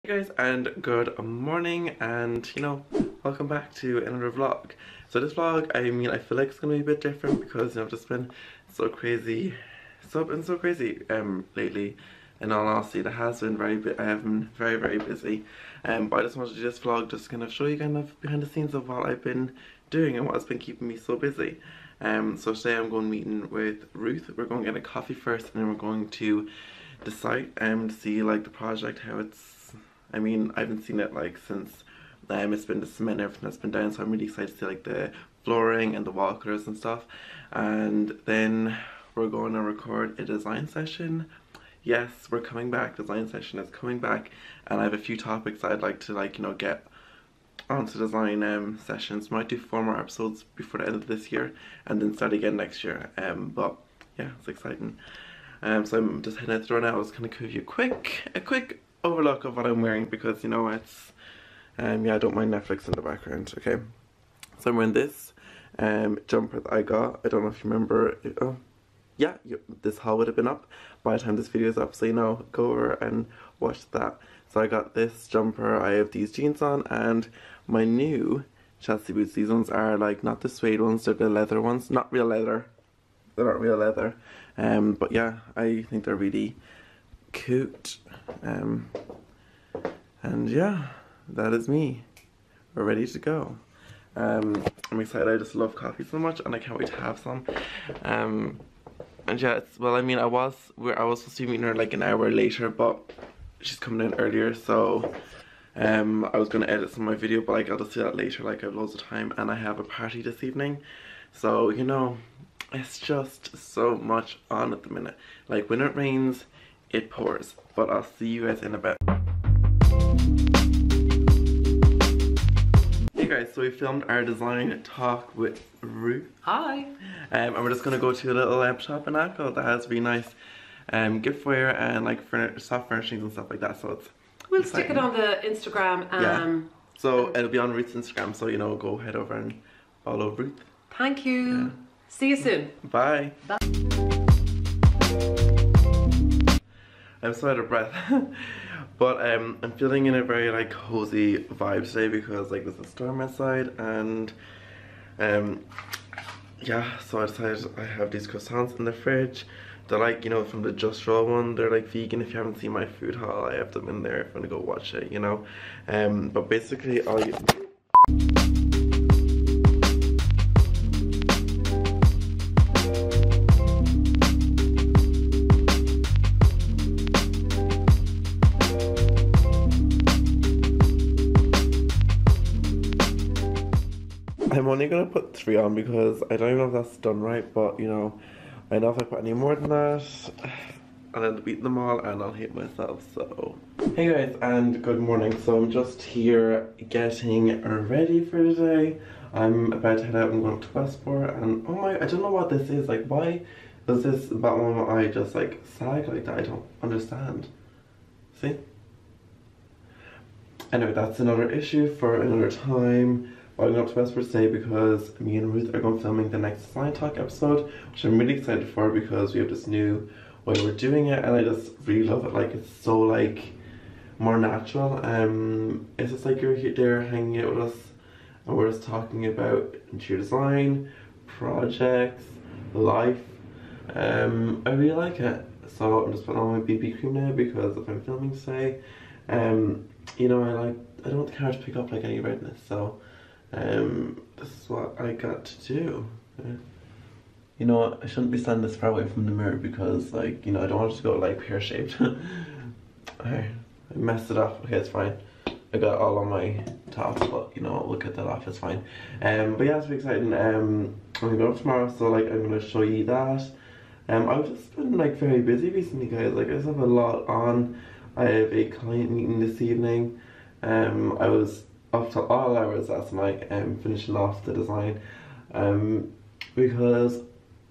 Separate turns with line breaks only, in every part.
Hey guys, and good morning, and welcome back to another vlog. So this vlog, I feel like it's gonna be a bit different because I've just been so crazy, lately. In all honesty, it has been I have been very busy. But I just wanted to do this vlog just kind of show you kind of behind the scenes of what I've been doing and what's been keeping me so busy. So today I'm going meeting with Ruth. We're going to get a coffee first, and then we're going to decide to see like the project, how it's. I haven't seen it like since it's been the cement and everything that's been down, so I'm really excited to see like the flooring and the wall colors and stuff. And then we're going to record a design session. Yes, we're coming back. Design session is coming back, and I have a few topics I'd like to get onto design sessions. Might do 4 more episodes before the end of this year, and then start again next year. But yeah, it's exciting. So I'm just heading out the door now. I was gonna give you a quick overlook of what I'm wearing because it's yeah, I don't mind Netflix in the background. Okay, so I'm wearing this jumper that I got. I don't know if you remember. Oh yeah, this haul would have been up by the time this video is up, so go over and watch that. So I got this jumper, I have these jeans on, and my new Chelsea boots. These ones are like not the suede ones, they're the leather ones. Not real leather, they're not real leather, but yeah, I think they're really cute. And yeah, that is me. We're ready to go. I'm excited. I just love coffee so much, and I can't wait to have some. And yeah, I was supposed to be meeting her like an hour later, but she's coming in earlier, so I was gonna edit some of my video, but like I'll just do that later. Like I have loads of time, and I have a party this evening, so it's just so much on at the minute. Like when it rains, it pours. But I'll see you guys in a bit. Hey guys, so we filmed our design talk with Ruth.
Hi.
And we're just gonna go to a little shop in Apple that has really nice giftware and like soft furnishings and stuff like that. So
we'll stick it on the Instagram.
Yeah. So it'll be on Ruth's Instagram. So go head over and follow Ruth.
Thank you. Yeah. See you soon.
Bye. Bye. I'm so out of breath. But I'm feeling in a very like cozy vibe today because like there's a storm outside, and yeah, so I decided I have these croissants in the fridge. They're like, from the Just Roll one, they're like vegan. If you haven't seen my food haul, I have them in there if you want to go watch it, but basically all you I'm only gonna put 3 on because I don't even know if that's done right, but I know if I put any more than that, I'll end up eating them all and I'll hate myself. So hey guys, and good morning. So I'm just here getting ready for today. I'm about to head out and go to Westport, and oh my, I don't know what this is. Like, why does this bottom of my eye just like sag like that? I don't understand. See? Anyway, that's another issue for another time. I'm going up to Westport today because me and Ruth are going filming the next design talk episode, which I'm really excited for because we have this new way we're doing it, and I just really love it. Like, it's so like more natural. It's just like you're there hanging out with us, and we're just talking about interior design, projects, life. I really like it. So I'm just putting on my BB cream now because if I'm filming today, I don't want the camera to pick up like any redness. So this is what I got to do. I shouldn't be standing this far away from the mirror because like, I don't want it to go like pear-shaped. I messed it up. Okay, it's fine. I got all on my top, but we'll get that off, it's fine. But yeah, it's really exciting. I'm gonna go up tomorrow, so like I'm gonna show you that. I've just been like very busy recently, guys. Like I just have a lot on. I have a client meeting this evening. I was up till all hours last night finishing off the design because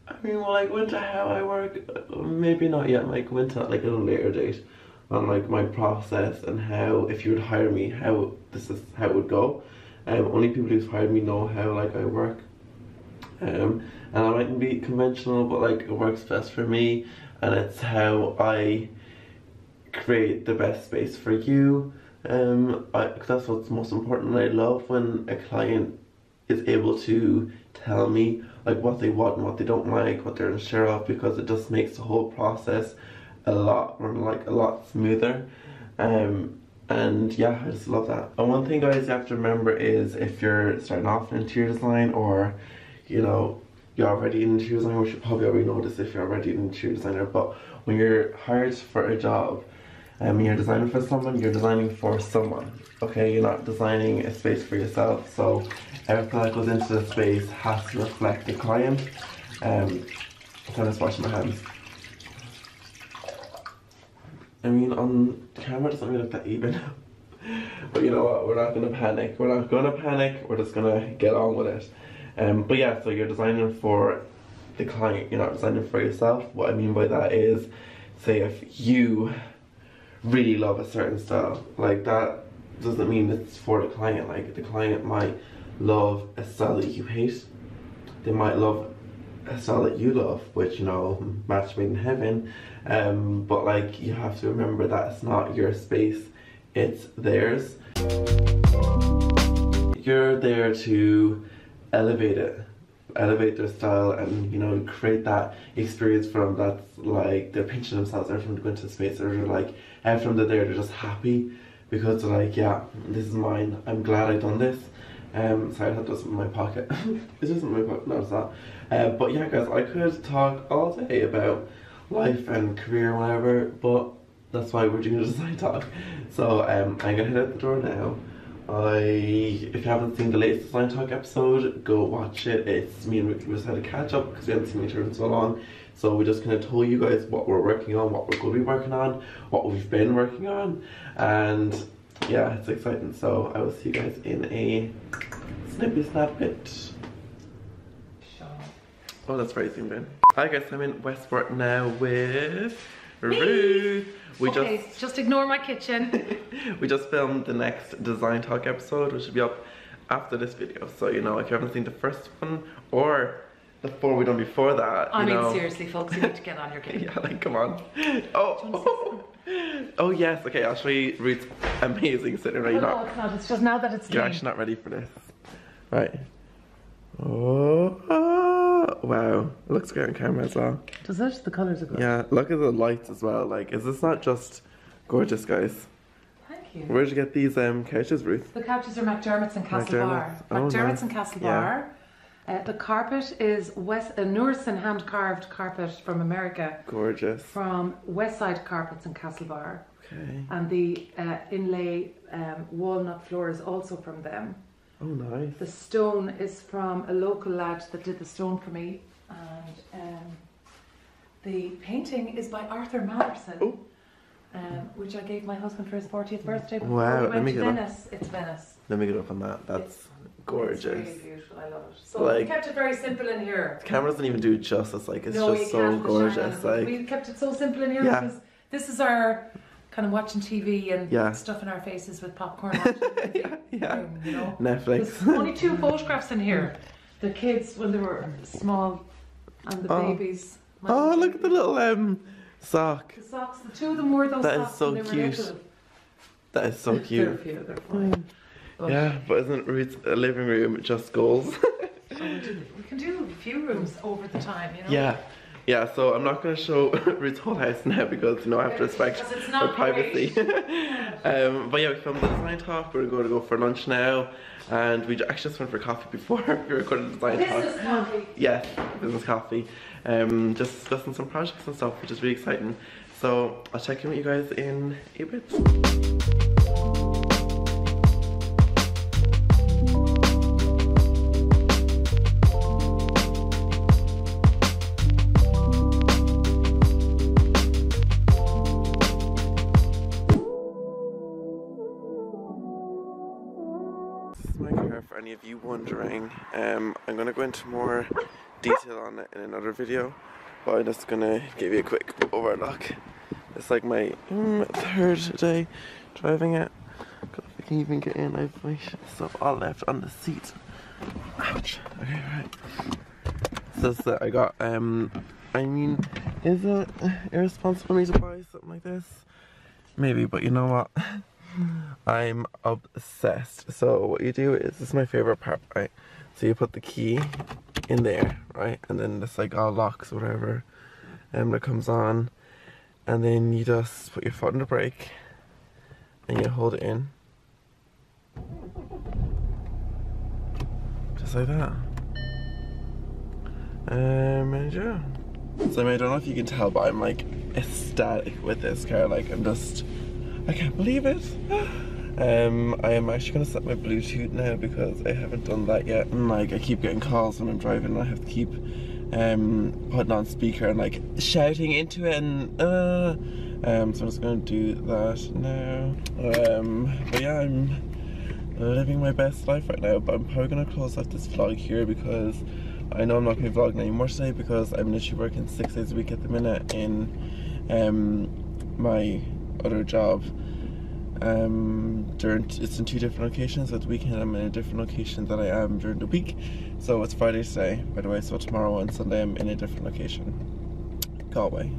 I went to how I work, maybe not yet, like went to like a little later date on like my process and how, if you would hire me, how it would go. Only people who've hired me know how like I work, and I mightn't be conventional, but like it works best for me, and it's how I create the best space for you That's what's most important. I love when a client is able to tell me like what they want and what they don't like, what they're unsure of, because it just makes the whole process a lot smoother. And yeah, I just love that. And one thing, guys, you have to remember is if you're starting off in interior design, or you know, you're already in interior design, which you probably already know this if you're already an interior designer, but when you're hired for a job and you're designing for someone, you're designing for someone, okay? You're not designing a space for yourself, so everything that goes into the space has to reflect the client. I'm just washing my hands. I mean, on camera it doesn't really look that even. But you know what, we're not gonna panic. We're not gonna panic, we're just gonna get on with it. But yeah, so you're designing for the client, you're not designing for yourself. What I mean by that is, say if you really love a certain style, like that doesn't mean it's for the client. Like the client might love a style that you hate. They might love a style that you love, which, you know, match made in heaven. But like, you have to remember that it's not your space, it's theirs. You're there to elevate it, elevate their style, and you know, create that experience for them that's like they're pinching themselves every time they go into the space, or they're like every time they're there they're just happy because they're like, yeah, this is mine, I'm glad I done this. Sorry, I had this in my pocket. It's just in my pocket, no it's not. But yeah, guys, I could talk all day about life and career and whatever, but that's why we're doing a design talk. So I'm gonna head out the door now. If you haven't seen the latest design talk episode, go watch it. It's me and Ricky just had a catch up because we haven't seen each other in so long. So we just kind of told you guys what we're working on, what we're going to be working on, what we've been working on, and yeah, it's exciting. So I will see you guys in a snippy snap bit. Oh, that's very zoomed in. Hi guys, I'm in Westport now with Ruth.
Just ignore my kitchen.
We just filmed the next design talk episode, which will be up after this video. So, you know, if you haven't seen the first one or the 4 we done before that,
I mean,
know,
seriously, folks, you need to get on your game.
Yeah, like, come on. Oh yes, okay, I'll show you Ruth's amazing sitting right now.
No, it's not. It's just now that it's
You're actually not ready for this. Right. Oh, wow. It looks great on camera as well.
Does it? The colours are good.
Yeah, look at the lights as well. Like, is this not just gorgeous, guys?
Thank you.
Where'd you get these couches, Ruth?
The couches are McDermott's in Castlebar.
Oh,
McDermott's
nice.
in Castlebar. Yeah. The carpet is Nourison hand-carved carpet from America.
Gorgeous.
From Westside Carpets in Castlebar.
Okay.
And the inlay walnut floor is also from them.
Oh, nice.
The stone is from a local lad that did the stone for me, and the painting is by Arthur Mallerson, which I gave my husband for his 40th birthday before
Wow,
we went to Venice. It's Venice.
Let me get up on that. That's gorgeous.
It's really beautiful. I love it. So
like,
we kept it very simple in here.
The camera doesn't even do it justice. Like, it's
no,
just so gorgeous. Like,
we kept it so simple in here because this is our kind of watching TV and stuffing our faces with popcorn. Room, you know?
Netflix.
There's only 2 photographs in here. The kids when they were small and the babies.
Oh, look at the little sock.
The socks, the 2 of them wore those socks.
That is so cute. That is so cute.
They're fine.
Yeah, but isn't Ruth's living room just goals?
We can do a few rooms over the time, you know?
Yeah. Yeah, so I'm not going to show Ruth's whole house now because, you know, I have to respect her privacy. But yeah, we filmed the design talk. We're going to go for lunch now. And we actually just went for coffee before we recorded the design talk.
Business coffee.
Yes, business coffee. Just discussing some projects and stuff, which is really exciting. So I'll check in with you guys in a bit. For any of you wondering, I'm going to go into more detail on it in another video, but I'm just going to give you a quick overlook. It's like my 3rd day driving it. God, if I can even get in, I've my stuff all left on the seat. Ouch. Okay, right. So that I got, I mean, is it irresponsible of me to buy something like this? Maybe, but you know what? I'm obsessed. So what you do is, this is my favorite part, right? So you put the key in there, right? And then this like all locks or whatever, that comes on. And then you just put your foot on the brake and you hold it in. Just like that. And yeah. So I mean, I don't know if you can tell, but I'm like ecstatic with this car. Like I can't believe it. I am actually gonna set my Bluetooth now because I haven't done that yet. And like I keep getting calls when I'm driving and I have to keep putting on speaker and like shouting into it and so I'm just gonna do that now. But yeah, I'm living my best life right now, but I'm probably gonna close off this vlog here because I know I'm not gonna be vlogging anymore today because I'm literally working 6 days a week at the minute in my other job. It's in 2 different locations, so at the weekend I'm in a different location than I am during the week. So it's Friday today, by the way, so tomorrow and Sunday I'm in a different location. Galway.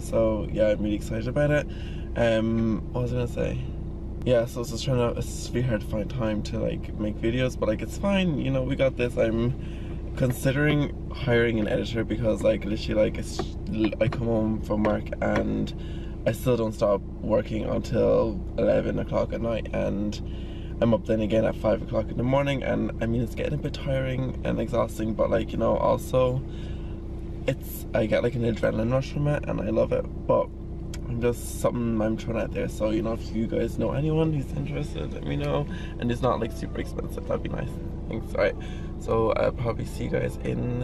So yeah, I'm really excited about it. What was I gonna say? Yeah, so it's really hard to find time to like make videos, but like it's fine, you know, we got this. I'm considering hiring an editor because like literally like I come home from work and I still don't stop working until 11 o'clock at night, and I'm up then again at 5 o'clock in the morning, and I mean it's getting a bit tiring and exhausting, but like, you know, also I get like an adrenaline rush from it and I love it, but I'm just something I'm trying out there. So, you know, if you guys know anyone who's interested, let me know, and it's not like super expensive, that'd be nice. Thanks. Alright, so I'll probably see you guys in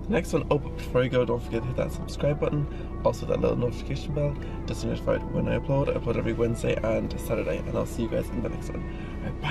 the next one. Oh, but before you go, don't forget to hit that subscribe button, also that little notification bell, just to be notified when I upload. I upload every Wednesday and Saturday, and I'll see you guys in the next one. Alright, bye.